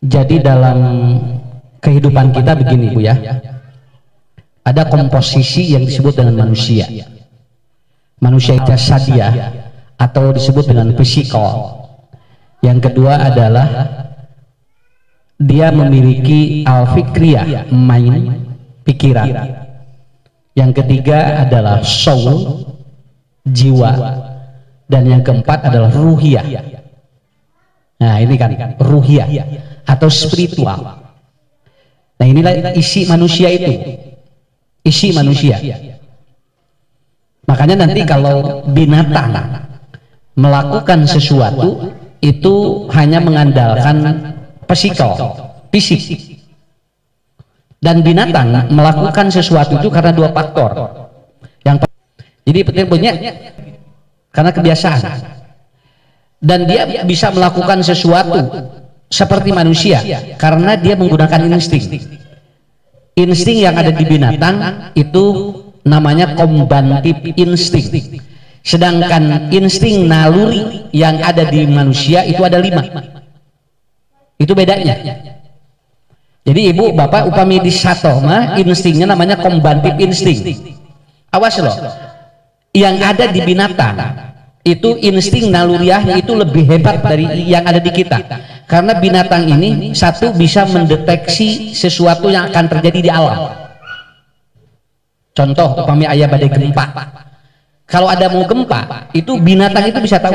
Jadi dalam kehidupan kita begini Bu ya, ada komposisi yang disebut dengan manusia. Manusia jasadiah atau disebut dengan psikol. Yang kedua adalah dia memiliki al-fikriyah, mind, pikiran. Yang ketiga adalah soul, jiwa. Dan yang keempat adalah ruhiyah. Nah ini kan ruhiyah atau spiritual. Nah inilah isi manusia itu, isi manusia. Makanya nanti kalau binatang melakukan sesuatu itu hanya mengandalkan psikol, fisik. Dan binatang melakukan sesuatu itu karena dua faktor. Jadi penting punya karena kebiasaan. Dan dia bisa melakukan sesuatu seperti manusia karena dia menggunakan insting. Insting yang ada di binatang itu namanya kombantif insting. Sedangkan insting naluri yang ada di manusia itu ada 5. Itu bedanya. Jadi ibu bapak upami di satu mah instingnya namanya kombantif insting. Awas loh, yang ada di binatang itu insting naluriahnya itu lebih hebat dari yang ada di kita. Karena binatang ini satu bisa mendeteksi sesuatu yang akan terjadi di alam. Contoh upami ayah badai gempa. Kalau ada mau gempa, itu binatang itu bisa tahu.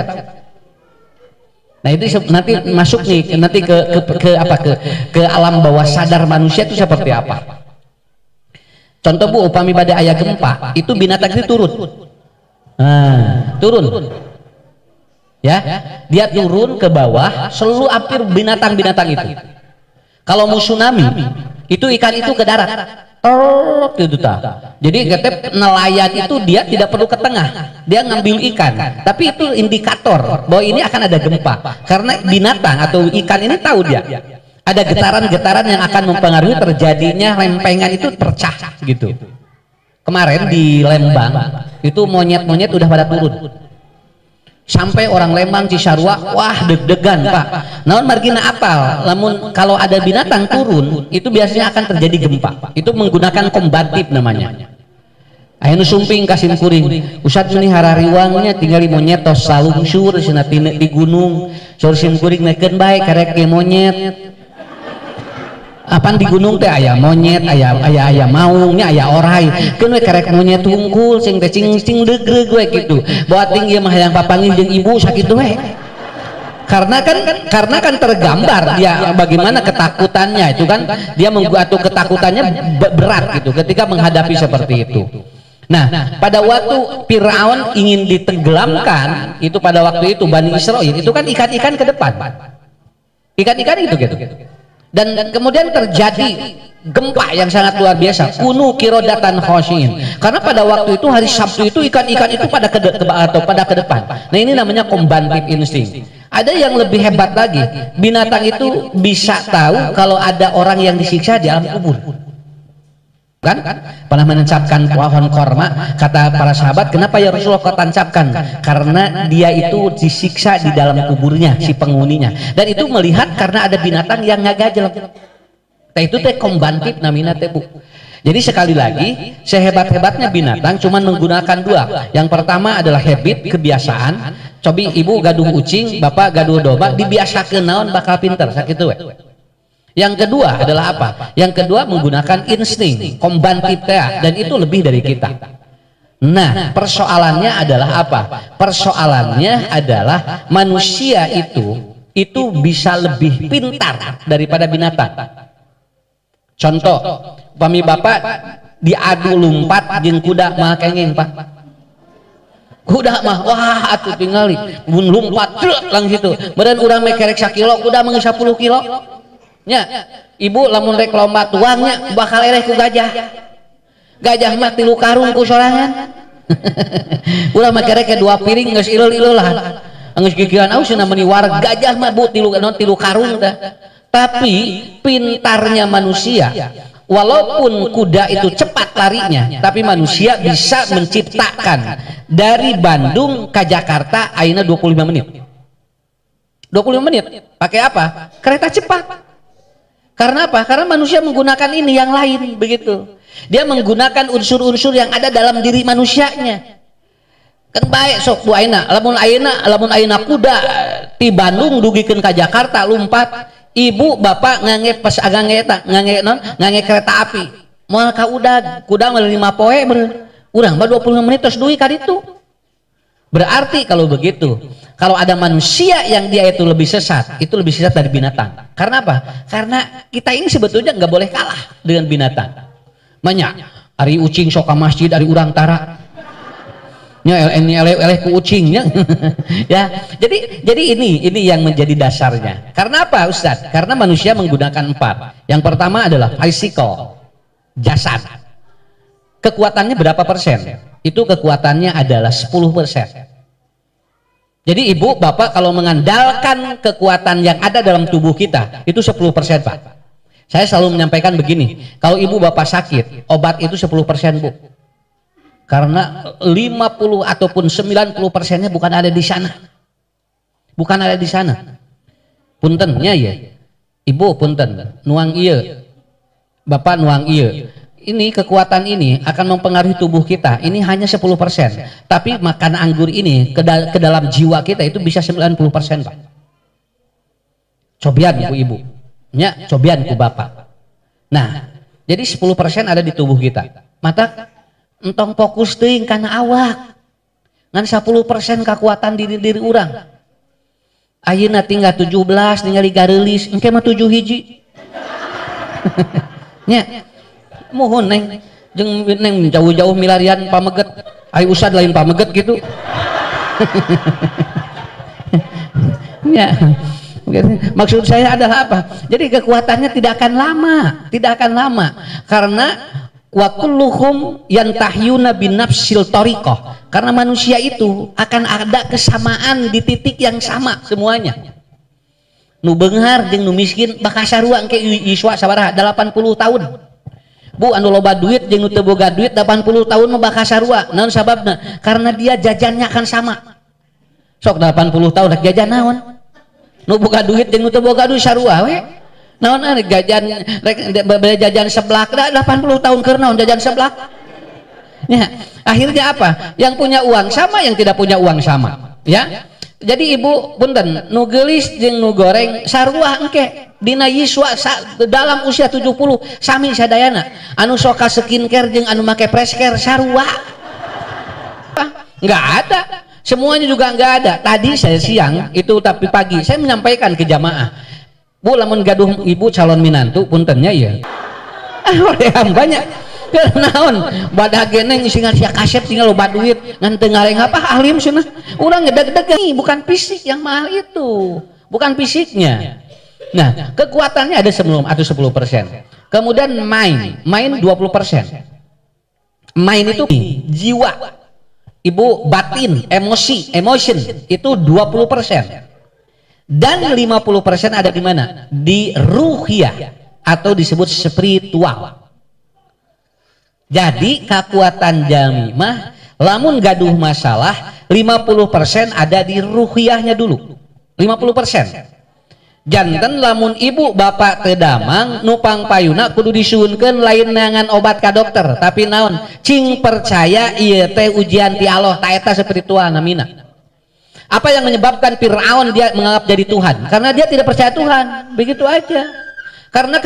Nah itu nanti masuk nih nanti ke alam bawah sadar manusia itu seperti apa. Contoh Bu, upami badai ayah gempa, itu binatang itu turun. Nah, turun. Ya, dia turun ke bawah, seluruh hampir binatang-binatang itu. Kalau mau tsunami, itu ikan itu ke darat. Gitu ta. Jadi nelayan itu dia tidak perlu ke tengah, dia ngambil ikan. Tapi itu indikator bahwa ini akan ada gempa. Karena binatang atau ikan ini tahu dia ada getaran-getaran yang akan mempengaruhi terjadinya lempengan itu pecah gitu. Kemarin di Lembang itu monyet-monyet udah pada turun. Sampai orang Lembang Cisarua, wah deg-degan Pak. Namun margina apal, namun kalau ada binatang turun, itu biasanya akan terjadi gempa. Itu menggunakan kombatif namanya. Ayeuna sumping kasim kuring. Usat ini harariwangnya tinggal di monyet tos salungsur di gunung. Sorsim kuring neken baik karek ge monyet. Apaan di gunung teh aya monyet, aya maungnya, aya orai. Keun we karek monyet tungkul sing teh cing degreg we kitu. Boating ieu mah hayang papanggih jeung ibu sakitu we. Karena kan tergambar dia bagaimana ketakutannya itu kan, dia membuat ketakutannya berat gitu ketika menghadapi seperti itu. Nah, pada waktu Firaun ingin ditenggelamkan, itu pada waktu itu Bani Israil itu kan ikan-ikan ke depan. Ikan-ikan itu gitu. Dan kemudian terjadi gempa yang sangat luar biasa, kunu kirodatan khosyin. Karena pada waktu itu hari Sabtu itu ikan-ikan itu pada ke depan. Nah ini namanya kombatif insting. Ada yang lebih hebat lagi, binatang itu bisa tahu kalau ada orang yang disiksa di alam kubur. Kan pernah menancapkan pohon korma, kata para sahabat, kenapa ya Rasulullah kau tancapkan? Karena dia itu disiksa di dalam kuburnya si penghuninya, dan itu melihat karena ada binatang yang ngagajel. Itu teh kombatif namina teh Bu. Jadi sekali lagi, sehebat-hebatnya binatang cuman menggunakan 2. Yang pertama adalah habit, kebiasaan. Cobi ibu gaduh ucing, bapak gaduh domba, dibiasakeun naon bakal pinter sakitu we. Yang kedua adalah apa? Yang kedua menggunakan insting, kombatif dan itu lebih dari kita. Nah, persoalannya adalah apa? Persoalannya adalah manusia itu bisa lebih pintar daripada binatang. Contoh, upami bapak diadu lumpat jeung kuda mah kenging Pak. Kuda mah wah atuh tingali mun lumpat lang gitu. Beureun urang make kerek 1 kilo, kuda mah 10 kilo. Nya, ibu lamun rek lomba tuangnya bakal ereh ku gajah. Gajah mah 3 karung ku sorangan. Urang mah kerek 2 piring geus ileuh-ileuh lah. Geus gigian aus cenah meuni war gajah mah Bu 3 karung tah. Tapi pintarnya manusia, walaupun kuda itu cepat larinya, tapi manusia bisa menciptakan dari Bandung ke Jakarta ayeuna 25 menit. 25 menit. Pakai apa? Kereta cepat. Karena apa? Karena manusia menggunakan ini yang lain begitu. Dia menggunakan unsur-unsur yang ada dalam diri manusianya. Kan baik sok bu aina, lamun aina kuda di Bandung dugikeun ka Jakarta lumpat, ibu bapak ngange pas ngange kereta api. Moal ka udag, kuda mah 5 poe beureun. Urang mah 25 menit tos duwi ka ditu. Berarti kalau begitu, kalau ada manusia yang dia itu lebih sesat dari binatang. Karena apa? Karena kita ini sebetulnya nggak boleh kalah dengan binatang. Banyak ari ucing sok ka masjid, ari urang tara nya eleh ku ucingnya. Ya, jadi ini yang menjadi dasarnya. Karena apa Ustadz? Karena manusia menggunakan 4. Yang pertama adalah physical, jasad. Kekuatannya berapa persen? Itu kekuatannya adalah 10%. Jadi ibu bapak kalau mengandalkan kekuatan yang ada dalam tubuh kita itu 10%, Pak. Saya selalu menyampaikan begini, kalau ibu bapak sakit, obat itu 10%, Bu. Karena 50 ataupun 90%-nya bukan ada di sana. Bukan ada di sana. Puntennya ya. Ibu punten, nuang iya. Bapak nuang iya. Ini kekuatan ini akan mempengaruhi tubuh kita. Ini hanya 10%. Tapi makan anggur ini ke dalam jiwa kita itu bisa 90%, Pak. Cobian ku ibu. Ya, cobian ku bapak. Nah, jadi 10% ada di tubuh kita. Mata entong fokus teuing kana awak. Ngan 10% kekuatan diri urang. Ayeuna tinggal 17 ningali gareulis, engke mah 7 hiji. Nya. Mohon neng jauh-jauh milarian pameget ayo usad lain pameget gitu. Ya, maksud saya adalah apa? Jadi kekuatannya tidak akan lama karena wa kulluhum yantahyuna binafsil tariqah, karena manusia itu akan ada kesamaan di titik yang sama semuanya. Nu beunghar jeung nu miskin bakal sarua engke iswa sabaraha 80 tahun. Bu anu loba duit jeung nu teu boga duit 80 tahun mah bakal sarua. Naon sababna? Karena dia jajannya akan sama. Sok 80 tahun rek jajan naon? Nu boga duit jeung nu teu boga duit sarua we. Naon rek jajan rek jajan seblak 80 tahun keur naon jajan seblak? Ya, akhirnya apa? Yang punya uang sama, yang tidak punya uang sama. Ya. Jadi ibu punten nu geulis jeung nu goreng sarua engke dina yiswa dalam usia 70 sami sadayana. Anu sok ka skincare jeung anu make fresh-care sarua. Enggak ada. Semuanya juga enggak ada. Tadi saya siang itu tapi pagi saya menyampaikan ke jamaah. Bu lamun gaduh ibu calon minantu puntennya ya. Orang banyak. Kenaon badak geneng singan sia kasep tinggal loba duit ngan teu ngareng apa alim cenah urang ngedeg-deg bukan fisik yang mahal itu, bukan fisiknya. Nah kekuatannya ada sebelum atau 10%. Kemudian main 20%. Main itu jiwa ibu, batin, emotion itu 20%. Dan 50% ada di mana? Di ruhiyah atau disebut spiritual. Jadi kekuatan jamimah lamun gaduh masalah 50% ada di ruhiyahnya dulu. 50%. Janten lamun ibu bapak tedamang nupang payuna kudu disuunkeun lain neangan obat ka dokter, tapi naon cing percaya ieu teh ujian ti Allah ta eta spiritual namina. Apa yang menyebabkan Firaun dia menganggap jadi Tuhan? Karena dia tidak percaya Tuhan. Begitu aja. Karena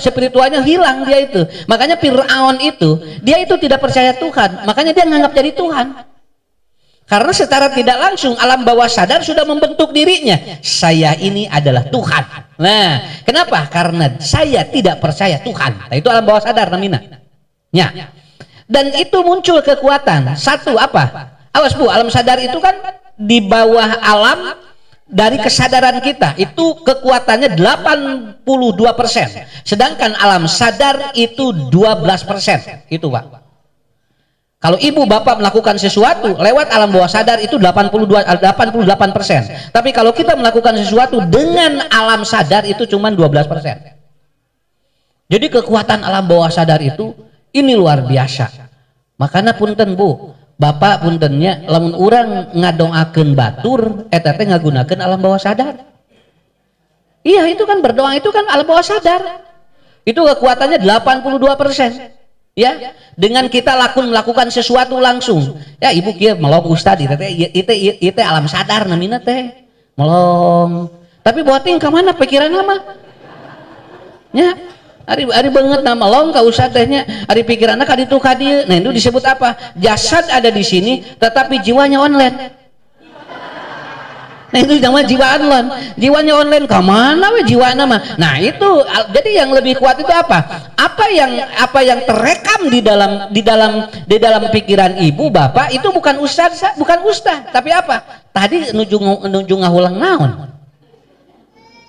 spiritualnya hilang dia itu. Makanya Firaun itu dia itu tidak percaya Tuhan, makanya dia menganggap jadi Tuhan. Karena secara tidak langsung alam bawah sadar sudah membentuk dirinya, saya ini adalah Tuhan. Nah kenapa? Karena saya tidak percaya Tuhan. Nah, itu alam bawah sadar namina ya. Dan itu muncul kekuatan satu apa? Awas bu, alam sadar itu kan di bawah alam dari kesadaran kita itu kekuatannya 82%, sedangkan alam sadar itu 12%. Itu Pak. Kalau ibu bapak melakukan sesuatu lewat alam bawah sadar itu 88%. Tapi kalau kita melakukan sesuatu dengan alam sadar itu cuma 12%. Jadi kekuatan alam bawah sadar itu ini luar biasa. Makanya punten bu, bapak puntennya lamun urang ngadongakeun batur eta teh ngagunakeun alam bawah sadar. Iya, itu kan berdoa itu kan alam bawah sadar. Itu kekuatannya 82%. Ya, dengan kita melakukan sesuatu langsung. Ya, ibu kia melong ustad itu alam sadar namina teh. Melong. Tapi buating ke mana pikiran mah? Ya, ari banget nama melong ka ustad tehnya, ari pikiranna ka ditu ka dieu. Nah, itu disebut apa? Jasad ada di sini tetapi jiwanya online. Nah, itu namanya jiwa online, jiwanya online kemana we jiwa nama. Nah, itu jadi yang lebih kuat itu apa yang terekam di dalam pikiran ibu bapak itu bukan ustaz tapi apa tadi nuju ngahulang naon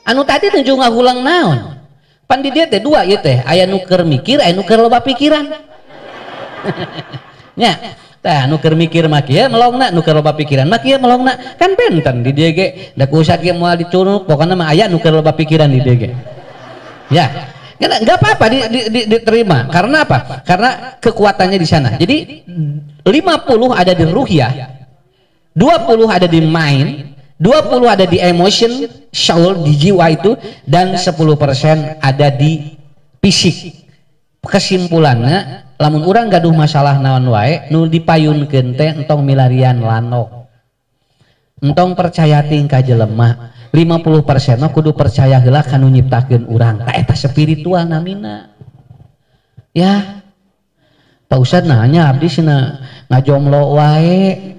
anu tadi nuju ngahulang naon pan di dia teh dua ieu teh aya nu keur mikir aya nu keur loba pikiran. Nya tah nu keur mikir mah kieu melongna nu keur loba pikiran mah kieu melongna kan benten di dieu ge da ku ustad ge moal dicunuk pokona mah aya nu keur loba pikiran di dieu ge ya nggak apa-apa diterima karena apa karena kekuatannya di sana. Jadi 50 ada di ruhiyah, 20 ada di mind, 20 ada di emotion soul di jiwa itu, dan 10% ada di fisik. Kesimpulannya lamun urang gaduh masalah naon wae nu dipayunkeun teh entong milarian lanok entong percaya tingkah jelema 50% mah kudu percaya heula kanu nyiptakeun urang tah eta spiritual namina ya. Pak Ustad nanya abdi cenah ngajomlo wae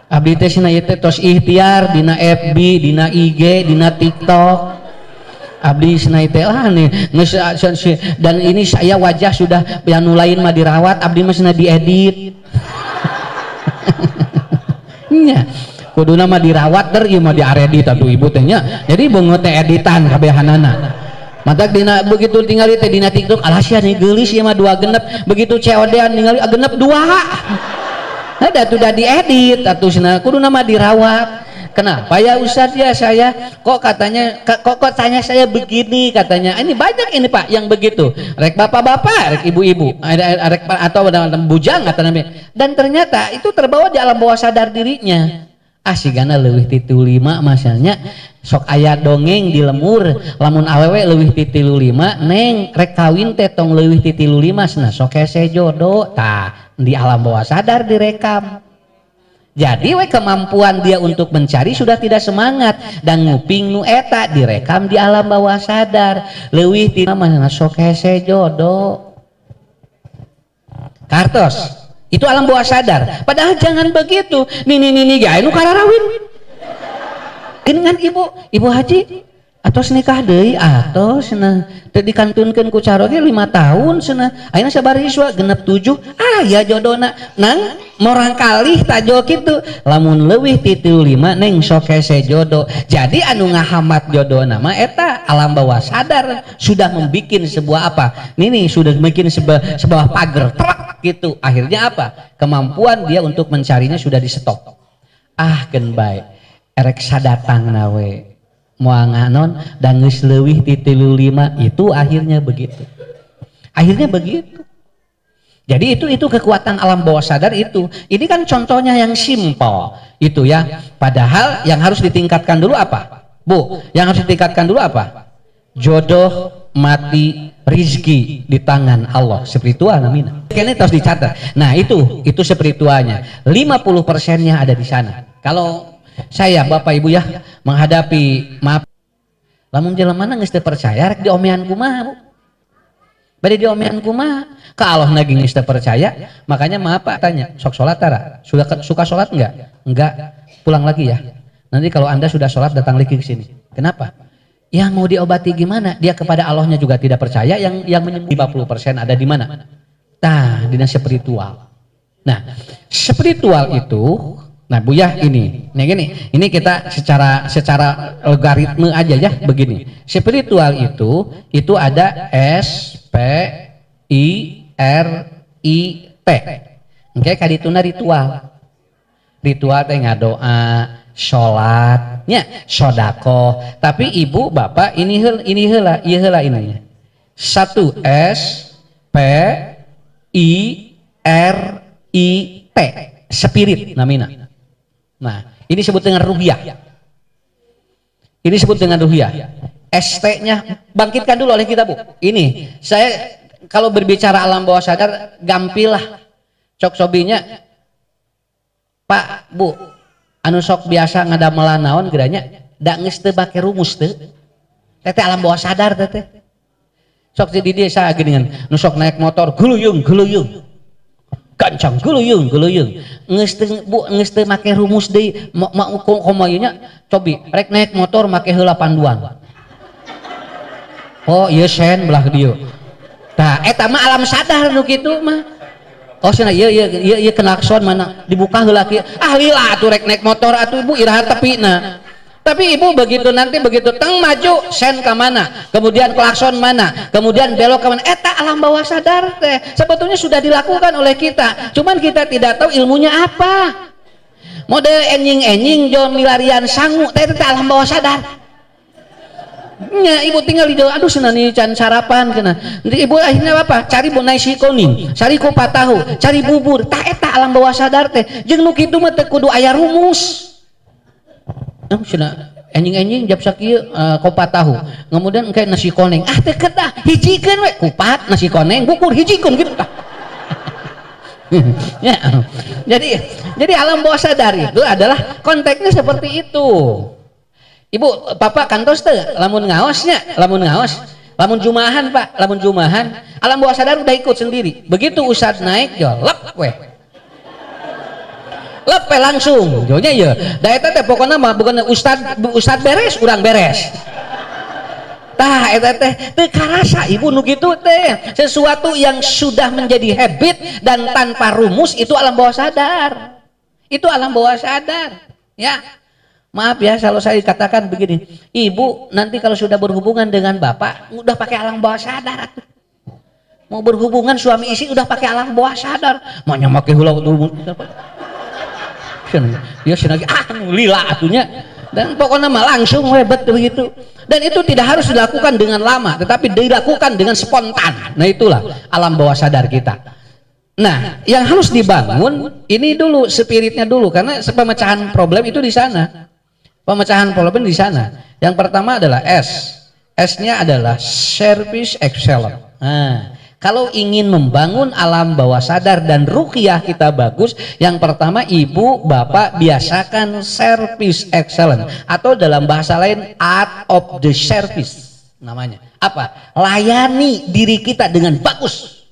abdi teh cenah ieu teh tos ikhtiar dina FB dina IG dina TikTok abdi senai teh nih dan ini saya wajah sudah yang lain mah dirawat abdi mah senai diedit. Nya kuduna mah dirawat der ieu mah diaredit atuh ibu teh nya jadi beungeut teh editan kabehanana matak dina begitu tingali teh dina TikTok alhasia nih geulis ieu mah 2 genep begitu COD-an ningali genep 2 ada tuh udah diedit atuh cenah kuduna mah dirawat. Kenapa ya Ustadz ya saya kok katanya kok tanya saya begini katanya ini banyak ini Pak yang begitu rek bapak-bapak rek ibu-ibu rek atau bujang kata namanya dan ternyata itu terbawa di alam bawah sadar dirinya asigana leuwih ti 5 masalahnya sok aya dongeng di lemur lamun awewe leuwih ti 5 neng rek kawin teh tong leuwih ti 5 cenah sok hese jodoh tah di alam bawah sadar direkam. Jadi we kemampuan dia untuk mencari sudah tidak semangat dan nguping nu eta direkam di alam bawah sadar leuwih ti mah sok hese jodoh kartos itu alam bawah sadar padahal jangan begitu nih gae nu kararawin dengan ibu haji atos nikah deui atos cenah teu dikantunkeun ku caroge 5 tahun cenah ayeuna sabari iswa genep 7 aya jodona nang morang kalih tajo kitu lamun leuwih ti 5 neng sok hese jodoh. Jadi anu ngahamat jodona mah eta alam bawah sadar sudah membikin sebuah apa nih sudah bikin sebuah pagar truk gitu akhirnya apa kemampuan dia untuk mencarinya sudah di stop keun bae erek sadatang nawe moal nganon dan geus leuwih ti 5 itu akhirnya begitu jadi itu kekuatan alam bawah sadar itu ini kan contohnya yang simpel itu ya padahal yang harus ditingkatkan dulu apa Bu yang harus ditingkatkan dulu apa jodoh mati rizki di tangan Allah spiritual namanya ini harus dicatat. Nah itu spiritualnya 50%-nya ada di sana. Kalau saya Bapak Ibu ya menghadapi maaf lamun jelema geus teu percaya rek diomean kumaha Bu bade diomean kumaha ka Allah nagi geus teu percaya makanya maaf Pak tanya sok salat tara suka salat enggak pulang lagi ya nanti kalau Anda sudah salat datang lagi ke sini kenapa yang mau diobati gimana dia kepada Allahnya juga tidak percaya yang menyembuh 50% ada di mana tah dina spiritual. Nah spiritual itu nah Bu ya ini kita secara logaritme aja ya begini spiritual itu ada S P I R I T oke kadituna ritual teh ngadoa sholatnya sodako tapi ibu bapak ini heula ininya 1 S P I R I T spirit namina. Nah, ini disebut dengan ruhiyah. Ini disebut dengan ruhiyah. ST-nya bangkitkan dulu oleh kita, Bu. Ini saya kalau berbicara alam bawah sadar gampilah cok sobinya Pak Bu anu sok biasa ngadamelan naon geranya da geus teu bake rumus teu teteh alam bawah sadar teteh sok jadi dia saya geuningan nu sok naik motor geluyung gancang geluyung geus teu Bu geus teu make rumus deui komo ieu nya cobi rek naik motor make heula panduan oh ieu sen belah dieu tah eta mah alam sadar nu kitu mah. Oh sana iya klakson mana dibuka heula kieu ah lila atuh rek naik motor atuh Ibu iraha tepina tapi Ibu begitu nanti begitu teng maju sen ka mana kemudian klakson mana kemudian belok ke mana eta alam bawah sadar teh sebetulnya sudah dilakukan oleh kita cuman kita tidak tahu ilmunya apa model enjing jon milarian sangu teh alam bawah sadar nya Ibu tinggal di aduh senani can sarapan kena Ibu akhirnya apa cari nasi kuning cari kupat tahu cari bubur tah eta alam bawah sadar teh jeung nu kitu mah teu kudu aya rumus cenah enjing jab sakieu kupat tahu kemudian engke nasi kuning ah teu kedah hijikeun we kupat nasi kuning bukur hijikeun kitu tah ya jadi alam bawah sadar itu adalah konteksnya seperti itu. Ibu, Bapak kantos teh lamun ngaosnya, lamun jumahan Pak, lamun jumahan, alam bawah sadar udah ikut sendiri. Begitu ustad naik, yo lep we langsung, jonya ya. Da eta teh pokona mah bukan ustad beres, urang beres. Tah eta teh teu karasa Ibu nu kitu teh. Sesuatu yang sudah menjadi habit dan tanpa rumus itu alam bawah sadar. Itu alam bawah sadar, ya. Maaf ya kalau saya katakan begini, Ibu nanti kalau sudah berhubungan dengan Bapak udah pakai alam bawah sadar atuh. Mau berhubungan suami istri udah pakai alam bawah sadar. Maunya make heula dulu. Ya senagi lila atunya. Dan pokoknya mah langsung hebat begitu. Dan itu tidak harus dilakukan dengan lama, tetapi dilakukan dengan spontan. Nah itulah alam bawah sadar kita. Nah, yang harus dibangun ini dulu spiritnya dulu karena pemecahan problem itu di sana. Pemecahan problem di sana. Yang pertama adalah S. S-nya adalah service excellence. Nah, kalau ingin membangun alam bawah sadar dan ruqyah kita bagus, yang pertama Ibu, Bapak biasakan service excellence atau dalam bahasa lain art of the service namanya. Apa? Layani diri kita dengan bagus.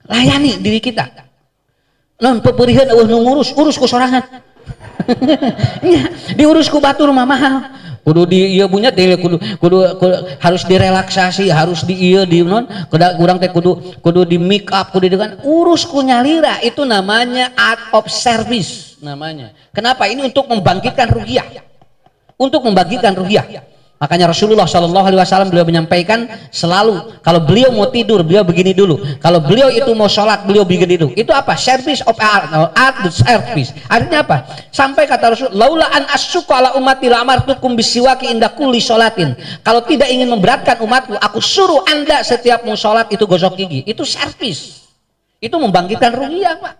Layani diri kita. Non peperihan nu ngurus ku sorangan. Ya, diurus ku batur mah mahal kudu di ieu punya teh kudu harus direlaksasi harus di ieu di non kurang teh kudu di make up kudu dengan urus ku nyalira itu namanya art of service namanya. Kenapa? Ini untuk membangkitkan ruhiyah, untuk membangkitkan ruhiyah. Makanya Rasulullah SAW beliau menyampaikan selalu kalau beliau mau tidur beliau begini dulu, kalau beliau itu mau sholat beliau begini dulu. Itu apa? Service of art the service. Artinya apa? Sampai kata Rasul, laula an asyqa ala ummati la amartukum bisiwaki inda kulli sholatin. Kalau tidak ingin memberatkan umatku, aku suruh Anda setiap mau sholat itu gosok gigi. Itu service. Itu membangkitkan ruhiyah, Pak.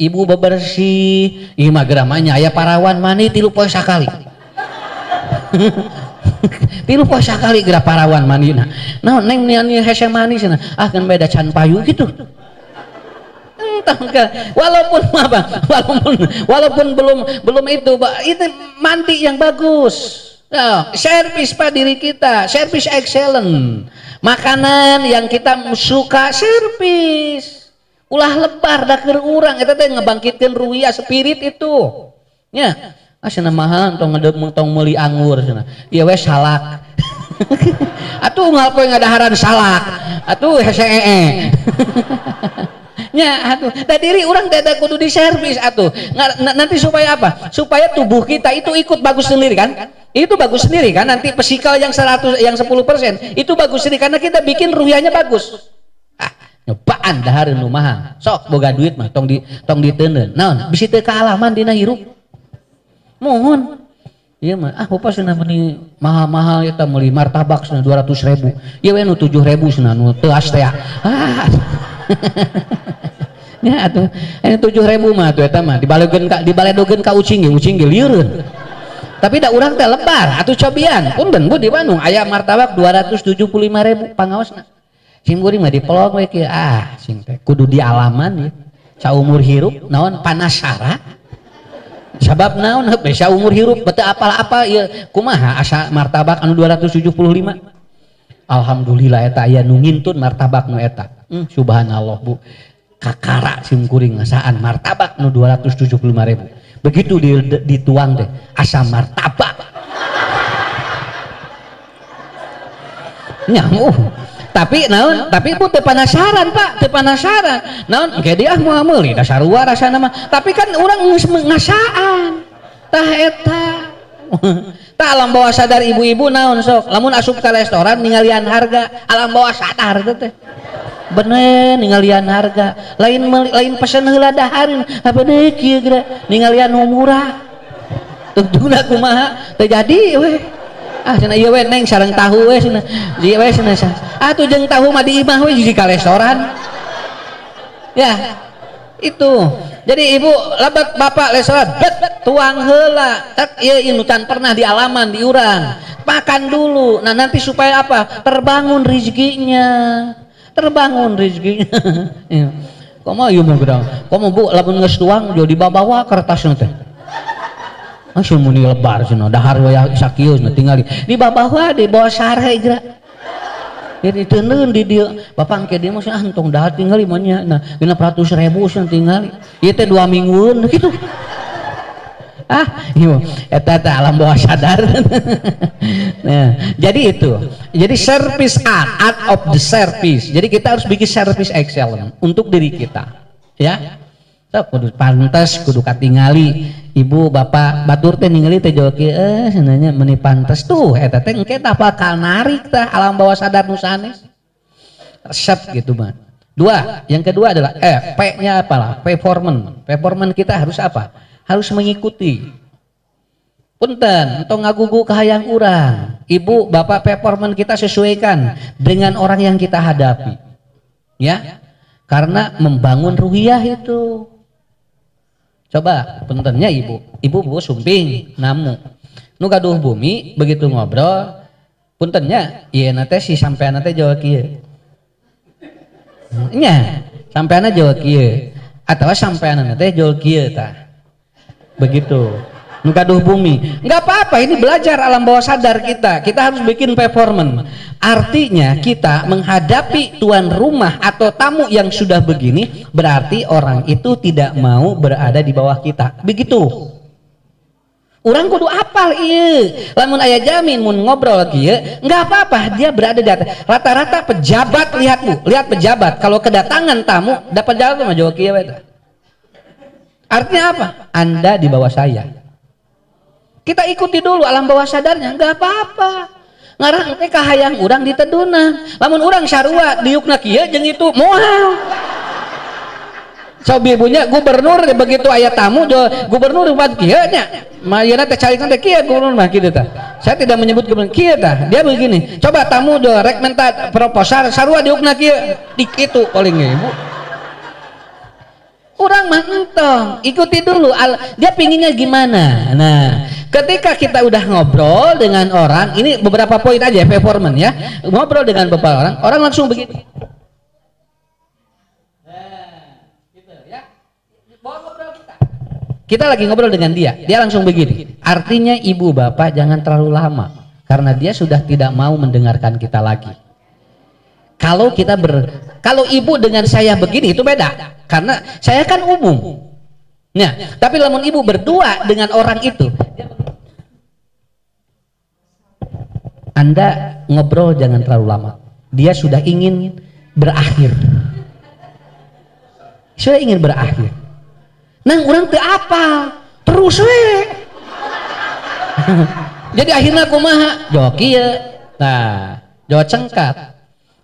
Ibu bebersih, ieu mah geramanya aya parawan mani 3 poe sakali. 3 poe sakali geura parawan manina. Naon neng nian hese manis cenah. Ah kan beda can payu gitu. Walaupun belum itu mandi yang bagus. Nah, service Pak diri kita, service excellent. Makanan yang kita suka service. Ulah lebar da keur urang eta teh ngebangkitkeun ruhiyah spirit itu. Ya. Cenah mahal tong meuli anggur cenah. Ieu we salak. Atuh unggal poe ngadaharan salak. Atuh hese nya atuh da diri urang teh kudu diservis atuh. Nanti supaya apa? Supaya tubuh kita itu ikut bagus sendiri kan? Itu bagus sendiri kan? Nanti psikal yang 10% itu bagus sendiri karena kita bikin ruhiyahnya bagus. Nyobaan dahar nu mahal. Sok boga duit mah tong diteuneun. Naon? Bisi teu kaalaman dina hirup. Mohon iya mah bapak cenah meuni mahal-mahal eta meuli martabak cenah 200.000 ieu we nu 7.000 cenah nu teu astea nya atuh anu 7.000 mah atuh eta mah dibaledogeun ka ucing ge lieureun Tapi da urang teh lebar atuh cobian punten Bu di Bandung aya martabak 275.000 pangaosna sim kuring mah dipelong we kieu sing teh kudu di alaman ya saumur hirup naon panasara sabab naon heuh saumur hirup beuteung apal-apal ieu kumaha asa martabak anu 275. Alhamdulillah eta aya nu ngintun martabak nu eta subhanallah Bu kakara sim kuring ngasaan martabak nu 275.000 begitu dituang deh asam martabak nyamu tapi naon tapi Bu teu penasaran Pak teu penasaran naon engke dia moal meuli dasar luar rasana mah tapi kan urang geus ngasaan tah eta tah alam bawah sadar ibu-ibu naon sok lamun asup ka restoran ningalian harga alam bawah sadar teh bener ninggalian harga lain pesen heula dahareun apa deui kieu geura ninggalian nu murah tuguna kumaha teu jadi we cenah ieu we neng sareng tahu we cenah ieu we cenah atuh jeung tahu mah di imah we hiji ka restoran ya itu jadi ibu labat bapak restoran tuang heula tak ieu inutan pernah di alaman di urang makan dulu nah nanti supaya apa terbangun rezekinya komo ieu mah gedang komo Bu lamun geus tuang jo dibawa kertasna teh langsung muni lebar cenah dahar we sakieu tinggali dibawa di bawah sarhe geura jadi teuneun di dieu bapak engke dieu mah antong dahar tinggali mah nya nah 600.000 cenah tinggali ieu teh 2 minggueun kitu iya eta alam bawah sadar nah jadi itu jadi service art of the service jadi kita harus bikin service excellent untuk diri kita ya so, kudu pantes kudu katingali ibu bapak batur teh ningali teh jauh kieu sebenarnya meni pantes tuh eta teh engke tah bakal narik tah alam bawah sadar nu sanes resep gitu mah yang kedua adalah P-nya apalah performance kita harus apa harus mengikuti punten entong ngagugu kahayang urang ibu bapak performance kita sesuaikan dengan orang yang kita hadapi ya karena membangun ruhiyah itu coba puntennya ibu sumping namu nu gaduh bumi begitu ngobrol puntennya ieu teh si sampean teh jawab kieu nya sampean jawab kieu atawa sampean teh jawab kieu tah begitu gaduh bumi nggak apa-apa ini belajar alam bawah sadar kita harus bikin performance artinya kita menghadapi tuan rumah atau tamu yang sudah begini berarti orang itu tidak mau berada di bawah kita begitu orang kudu apal ieu lamun aya jamin mun ngobrol kieu nggak apa-apa dia berada di atas rata-rata pejabat lihat pejabat kalau kedatangan tamu dapat jawab mah jawab kieu artinya apa? Anda di bawah saya. Kita ikuti dulu alam bawah sadarnya, nggak apa-apa. Ngarang teh kahayang urang diteduna. Lamun urang sarua diukna kieu jeung itu moal. Sobi ibunya gubernur begitu aya tamu gubernur buat kieu nya. Mayeuna teh carikan teh kieu gubernur mah kitu tah. Saya tidak menyebut gubernur kieu tah. Dia begini, coba tamu rek minta proposal sarua diukna kieu. Dikitu paling ibu. Orang mah entong ikuti dulu dia pinginnya gimana. Nah ketika kita udah ngobrol dengan orang ini beberapa poin aja performance ya ngobrol dengan beberapa orang langsung begitu gitu ya ngobrol kita lagi ngobrol dengan dia langsung begini artinya ibu bapak jangan terlalu lama karena dia sudah tidak mau mendengarkan kita lagi. Kalau ibu dengan saya begini itu beda karena saya kan umum. Nah, tapi lamun ibu berdua dengan orang itu, Anda ngobrol jangan terlalu lama. Dia sudah ingin berakhir. Nang orang teu apal, terus we. Jadi akhirnya kumaha? Jawab kieu. Nah, jawab cengkat.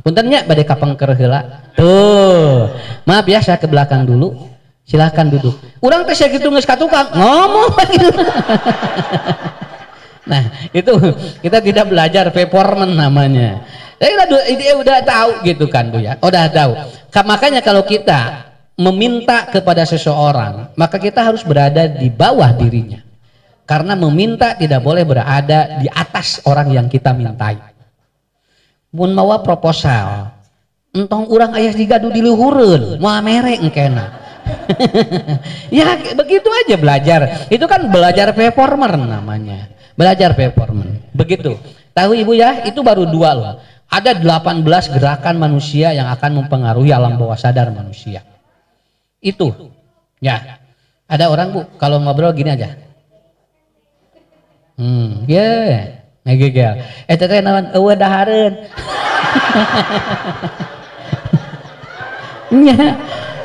Puntennya badai kapengker heula. Tuh. Maaf ya saya ke belakang dulu. Silahkan duduk. Urang teh sakitu geus ka tukang ngomong. Nah, itu kita tidak belajar performance namanya. Dia udah tahu gitu kan Bu ya. Udah tahu. Makanya kalau kita meminta kepada seseorang, maka kita harus berada di bawah dirinya. Karena meminta tidak boleh berada di atas orang yang kita mintai. Mun mawa proposal, entong urang ayah digadu di luhureun, moal merek engkena. Ya begitu aja belajar. Itu kan belajar performer namanya. Belajar performer. Begitu. Tahu Ibu ya, itu baru 2 loh. Ada 18 gerakan manusia yang akan mempengaruhi alam bawah sadar manusia. Itu. Ya. Ada orang Bu, kalau ngobrol gini aja. Ngegegel. Teteh naon eueuh dahareun. Nya.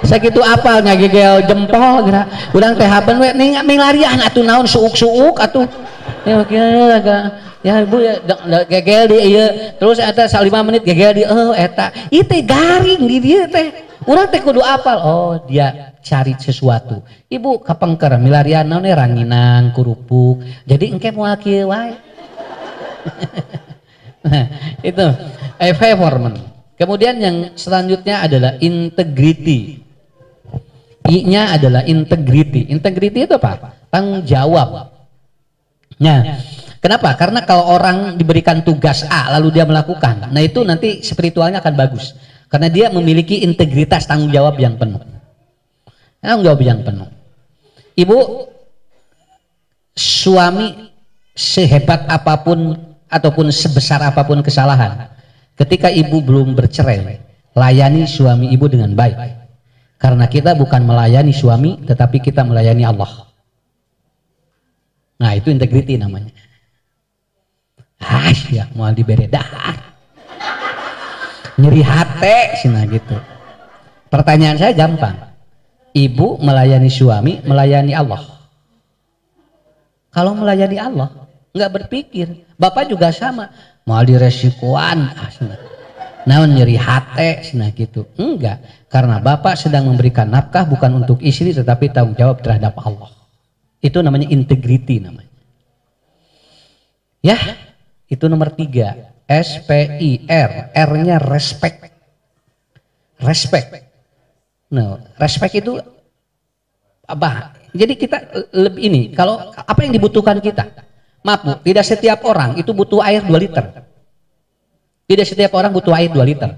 Sakitu apal ngegegel jempol geura. Urang teh haben we ning larian atuh naon suuk-suuk atuh. Ya ya Bu ya gegel di ieu. Terus eta 5 menit gegel di eta. Ieu teh garing di dieu teh. Urang teh kudu apal. Oh, dia cari sesuatu. Ibu kapengker milarian naon ranginang, kurupuk. Jadi engke moal kieu wae. Nah, itu performance. Kemudian yang selanjutnya adalah integrity. I-nya adalah integrity. Integrity itu apa? Tanggung jawab. Nah, kenapa? Karena kalau orang diberikan tugas A lalu dia melakukan, nah itu nanti spiritualnya akan bagus. Karena dia memiliki integritas tanggung jawab yang penuh. Tanggung jawab yang penuh. Ibu, suami sehebat apapun ataupun sebesar apapun kesalahan, ketika ibu belum bercerai, layani suami ibu dengan baik. Karena kita bukan melayani suami, tetapi kita melayani Allah. Nah itu integriti namanya. Ya mau diberedah. Nyeri hati sih nah gitu. Pertanyaan saya gampang. Ibu melayani suami, melayani Allah. Kalau melayani Allah, nggak berpikir. Bapak juga sama. Mau diresikuan. Naon nyeri hati sih nah gitu. Enggak. Karena Bapak sedang memberikan nafkah bukan untuk istri, tetapi tanggung jawab terhadap Allah. Itu namanya integriti namanya. Ya, itu nomor 3. SPIR, R-nya respect. Respect. Nah, respect itu apa? Jadi kita lebih ini, kalau apa yang dibutuhkan kita? Maaf Bu, tidak setiap orang itu butuh air 2 liter. Tidak setiap orang butuh air 2 liter.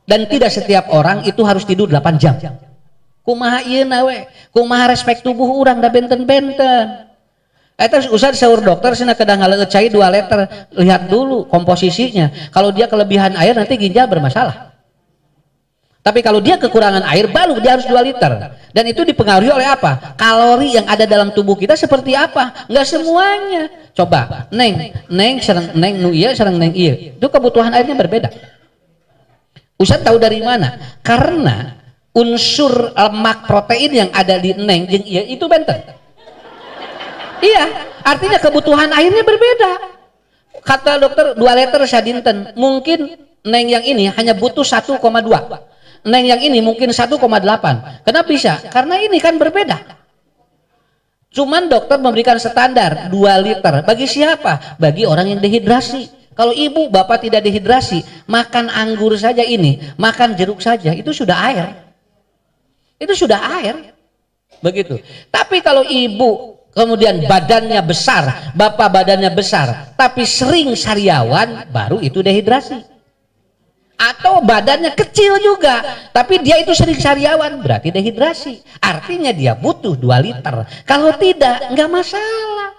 Dan tidak setiap orang itu harus tidur 8 jam. Kumaha ieu na we? Kumaha respect tubuh urang da benten-benten. Eta usah disaur dokter cenah kadang ngaleut cai 2 liter, lihat dulu komposisinya. Kalau dia kelebihan air nanti ginjal bermasalah. Tapi kalau dia kekurangan air baru dia harus 2 liter. Dan itu dipengaruhi oleh apa? Kalori yang ada dalam tubuh kita seperti apa? Enggak semuanya. Coba, neng sareng neng nu ieu sareng neng ieu. Itu kebutuhan airnya berbeda. Ustaz tahu dari mana? Karena unsur lemak protein yang ada di neng jeung ieu itu benten. Iya, artinya kebutuhan airnya berbeda. Kata dokter 2 liter sadinten, mungkin neng yang ini hanya butuh 1,2. Neng yang ini mungkin 1,8. Kenapa bisa? Karena ini kan berbeda. Cuman dokter memberikan standar 2 liter. Bagi siapa? Bagi orang yang dehidrasi. Kalau ibu bapak tidak dehidrasi, makan anggur saja ini, makan jeruk saja, itu sudah air. Itu sudah air. Begitu. Tapi kalau ibu kemudian badannya besar, bapak badannya besar, tapi sering sariawan, baru itu dehidrasi. Atau badannya kecil juga, tapi dia itu sering sariawan, berarti dehidrasi. Artinya dia butuh 2 liter. Kalau tidak, nggak masalah.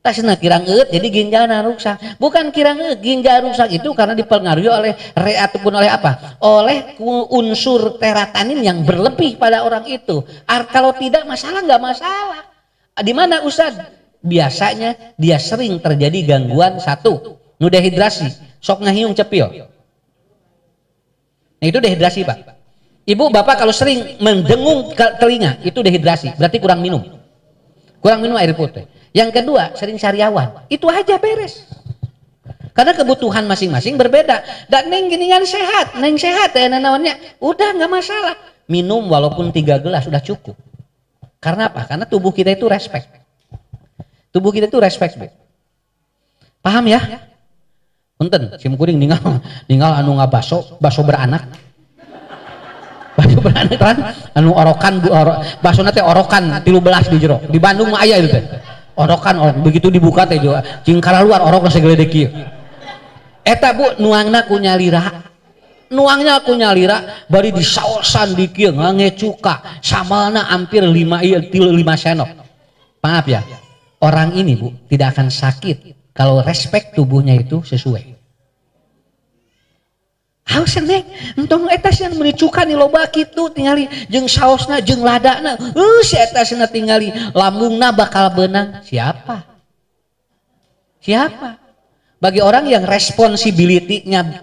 Tasna kirang jadi ginjalnya rusak. Bukan kirang ginjal rusak itu karena dipengaruhi oleh ataupun oleh apa? Oleh unsur teratanin yang berlebih pada orang itu. Kalau tidak masalah, nggak masalah. Di mana Ustaz? Biasanya dia sering terjadi gangguan satu, nu dehidrasi, sok ngahiung cepil. Nah itu dehidrasi Pak. Ibu bapak kalau sering mendengung telinga itu dehidrasi, berarti kurang minum. Kurang minum air putih. Yang kedua, sering sariawan. Itu aja beres. Karena kebutuhan masing-masing berbeda. Dan neng ginian sehat, neng sehat ya namanya. Udah nggak masalah. Minum walaupun 3 gelas sudah cukup. Karena apa? Karena tubuh kita itu respect. Tubuh kita itu respect. Paham ya? Punten, sim kuring ninggal anu ngabaso, baso beranak. anu orokan basona teh orokan 13 di jero di Bandung mah aya itu teh orokan begitu dibuka teh juga cing kalaluar orok segede kieu eta Bu nuangna ku nuangnya aku nyalira bari disaosan di kieu ngecuka samalna hampir 5 sendok. Maaf ya, orang ini Bu tidak akan sakit kalau respek tubuhnya itu sesuai. Haus neng, entong eta cenah meuli cuka di loba kitu tingali jeung saosna jeung ladana. Si eta cenah tingali lambungna bakal beunang. Siapa? Bagi orang yang responsibility-nya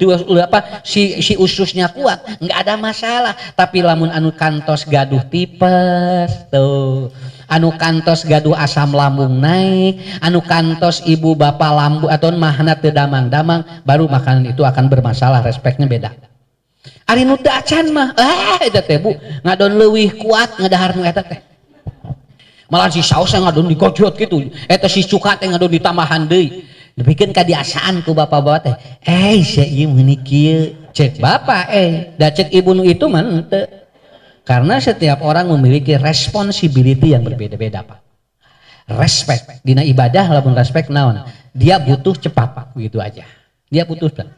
si ususnya kuat, nggak ada masalah. Tapi lamun anu kantos gaduh tipes tuh. Anu kantos gaduh asam lambung naik, anu kantos ibu bapak lambung atau mahna teu damang-damang, baru makanan itu akan bermasalah, respeknya beda. Ari nu teu acan mah eta teh Bu ngadon leuwih kuat ngadahar nu eta teh. Malah si saos ngadon digojot kitu, eta si cuka teh ngadon ditambahan deui. Dipikeun kadiasaan ku bapak-bapak teh. Sia ieu meuni kieu, cek bapak da cek ibu nu itu mah henteu. Karena setiap orang memiliki responsibility yang berbeda-beda Pak. Respect dina ibadah lamun respect naon? Dia butuh cepat begitu aja. Dia butuh cepat.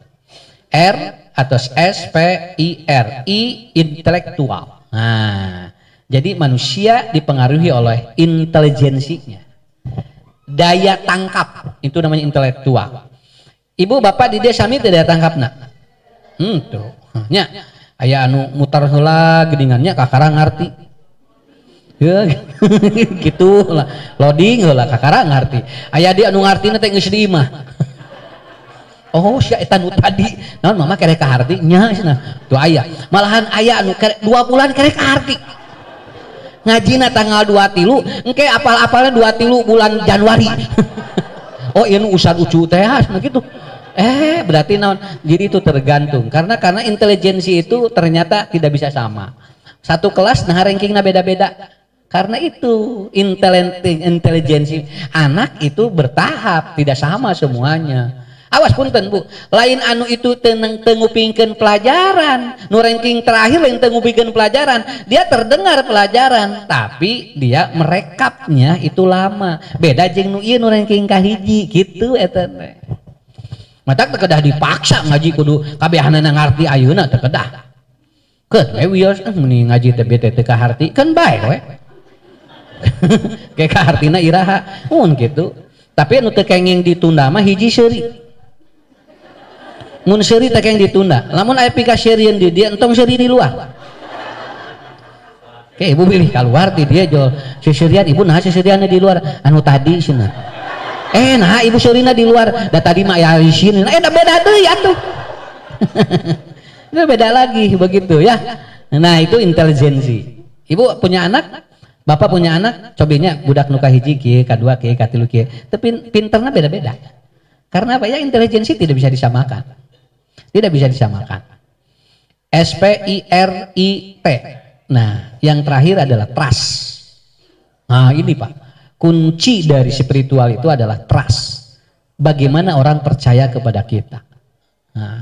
R atau S P I R I intelektual. Nah, jadi manusia dipengaruhi oleh intelijensinya. Daya tangkap itu namanya intelektual. Ibu bapak di desa sami daya tangkapna. Tuh. Nya aya anu mutar heula geuningannya kakara ngarti ya gitu lah loading heula kakara ngarti aya di anu ngartina teh geus di imah oh sia eta nu tadi naon mama kerek kaharti nya cenah tuh aya malahan aya anu 2 bulan kerek kaharti ngajina tanggal 23 engke apal-apalna 23 bulan Januari oh ieu nu usad ucu teh gitu. Berarti naon? Jadi itu tergantung karena intelijensi itu ternyata tidak bisa sama. Satu kelas nah rankingnya beda-beda. Karena itu intelijensi anak itu bertahap, tidak sama semuanya. Awas punten Bu, lain anu itu tengupingkeun pelajaran, nu ranking terakhir lain tengupingkeun pelajaran, dia terdengar pelajaran, tapi dia merekapnya itu lama. Beda jeung nu ieu nu ranking kahiji gitu eta teh. Matak terkedah dipaksa ngaji kudu kabehanana ngarti ayeuna terkedah. Keun we wios mending ngaji teh bete teu kaharti kan bae we. Kayak kahartina iraha mun kitu. Tapi anu teu kenging ditunda mah hiji seuri. Mun seuri teh kenging ditunda. Lamun aya pika seurieun di dia entong seuri di luar. Oke, ibu pilih keluar di dia jual seurian ibu nah seurianna di luar anu tadi cenah. Nah ibu seurina di luar da tadi mah aya isin da beda deui atuh. Itu beda lagi begitu ya. Nah itu intelijensi. Ibu punya anak, bapak punya anak, cobinya budak nu kahiji kieu, kadua kieu, katilu kieu. Tapi pinterna beda-beda. Karena apa ya intelijensi tidak bisa disamakan. Tidak bisa disamakan. S P I R I T. Nah, yang terakhir adalah trust. Nah, ini Pak. Kunci dari spiritual itu adalah trust. Bagaimana orang percaya kepada kita. Nah,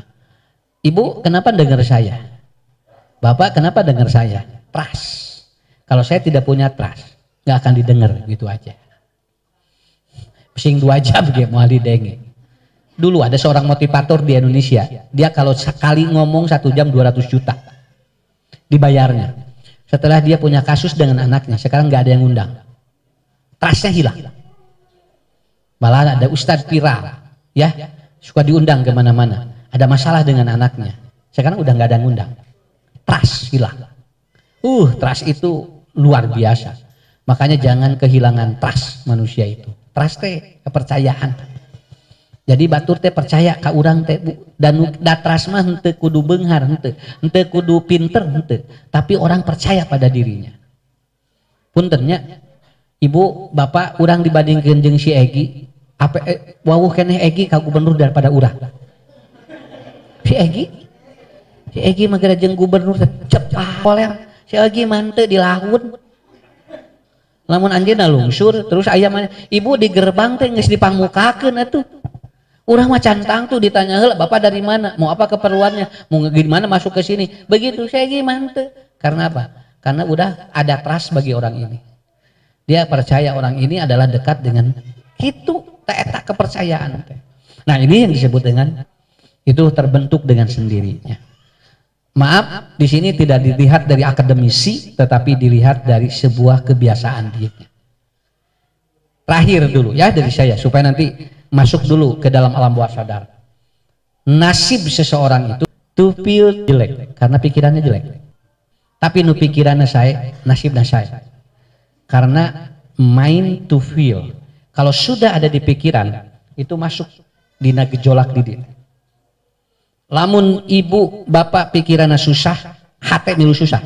Ibu kenapa dengar saya? Bapak kenapa dengar saya? Trust. Kalau saya tidak punya trust, nggak akan didengar gitu aja. Pusing 2 jam dia mau didenge. Dulu ada seorang motivator di Indonesia. Dia kalau sekali ngomong 1 jam 200 juta dibayarnya. Setelah dia punya kasus dengan anaknya, sekarang nggak ada yang undang. Trustnya hilang. Malah ada ustadz viral, ya suka diundang kemana-mana. Ada masalah dengan anaknya. Sekarang udah nggak ada yang undang. Trust hilang. Trust itu luar biasa. Makanya jangan kehilangan trust manusia itu. Trust teh kepercayaan. Jadi batur teh percaya ka urang teh Bu. Dan trust mah henteu kudu beunghar, henteu kudu pinter, tapi orang percaya pada dirinya. Puntennya Ibu, Bapak, urang dibandingkeun jeung si Egi, apa wawuh keneh Egi ka gubernur daripada urang. Si Egi mah gara jeung gubernur cepat poler. Si Egi mah teu dilahun. Lamun anjeunna lungsur terus aya mah Ibu di gerbang teh geus dipangmukakeun atuh. Urang mah cantang tuh ditanya heula, Bapak dari mana? Mau apa keperluannya? Mau gimana masuk ke sini? Begitu si Egi mah teu. Karena apa? Karena udah ada trust bagi orang ini. Dia percaya orang ini adalah dekat dengan itu, tak kepercayaan. Nah ini yang disebut dengan itu terbentuk dengan sendirinya. Maaf, di sini tidak dilihat dari akademisi, tetapi dilihat dari sebuah kebiasaan dia. Terakhir dulu ya dari saya, supaya nanti masuk dulu ke dalam alam bawah sadar. Nasib seseorang itu to feel jelek, karena pikirannya jelek. Tapi nu pikirannya saya, nasibnya saya. Karena mind to feel, kalau sudah ada di pikiran, itu masuk di gejolak di dia. Lamun ibu bapak pikirannya susah, hati milu susah.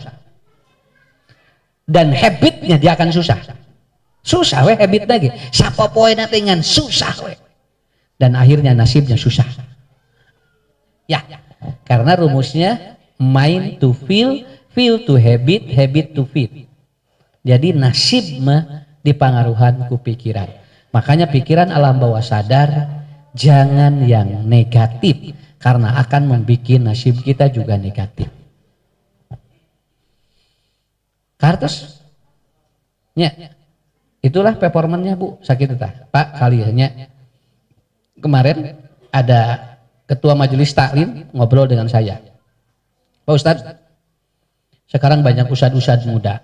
Dan habitnya dia akan susah. Susah we habit lagi. Siapa poe natingan susah we. Dan akhirnya nasibnya susah. Ya, karena rumusnya mind to feel, feel to habit, habit to feel. Jadi nasib mah dipengaruhan ku pikiran. Makanya pikiran alam bawah sadar jangan yang negatif, karena akan membuat nasib kita juga negatif. Kartus, ya, itulah performanya Bu, sakit tak? Pak kaliannya kemarin ada ketua majelis taklim ngobrol dengan saya. Pak Ustadz, sekarang banyak ustadz muda.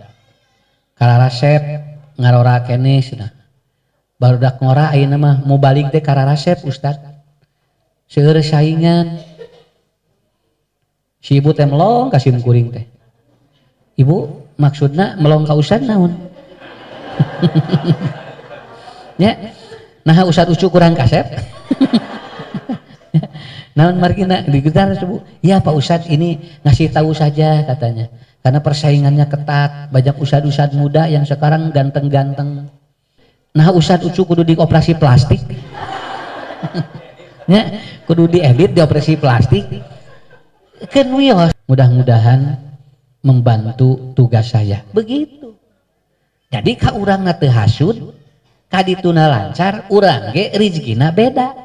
Kararasep ngarora kene cenah. Barudak ngora ayeuna mah mau balik teh kararasep Ustadz. Seueur saingan. Si ibu teh melong ka sim kuring teh. Ibu maksudna melong ka ustad naon? Ya. Nah ustad ucu kurang kasep. Naon margina digetar Bu. Ya Pak Ustadz ini ngasih tahu saja katanya. Karena persaingannya ketat, banyak ustad-ustad muda yang sekarang ganteng-ganteng. Nah ustad ucu kudu dioperasi plastik. Ya, kudu diedit dioperasi plastik. Kan wios. Mudah-mudahan membantu tugas saya. Begitu. Jadi ka urang teu hasud, ka dituna lancar, urang ge rezekina beda.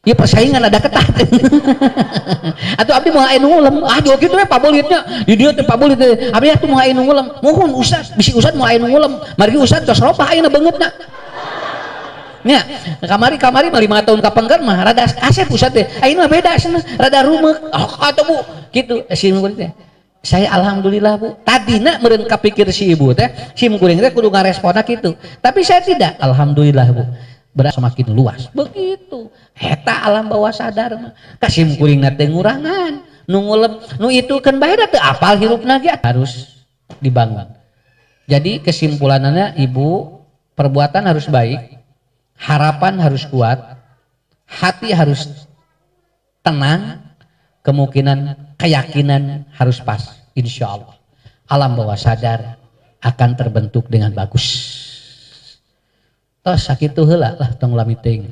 Ya persaingan ada ketat. Atau abdi mau aya nu ngulem, ah joget we pabolitnya. Di dieu teh pabolit teh. Abdi atuh mau aya nu ngulem. Mohon ustad, bisi ustad mau aya nu ngulem. Margi ustad tos ropah ayeuna beungeutna. Nya, kamari mah 5 tahun kapengker mah rada asep ustad teh. Ayeuna beda cenah, rada rumeuk. Oh, atuh Bu, kitu sim kuring teh. Saya alhamdulillah Bu, tadina meureun kapikir si ibu teh, sim kuring teh kudu ngaresponna kitu. Tapi saya tidak, alhamdulillah Bu. Berat semakin luas begitu eta alam bawah sadar mah kasim kuring teh ngurangan nu ngulem nu itu kan bae teh apal hirupna ge harus dibangun. Jadi kesimpulannya ibu, perbuatan harus baik, harapan harus kuat, hati harus tenang, kemungkinan keyakinan harus pas. Insya Allah alam bawah sadar akan terbentuk dengan bagus. Tos sakitu heula lah tong lamiting.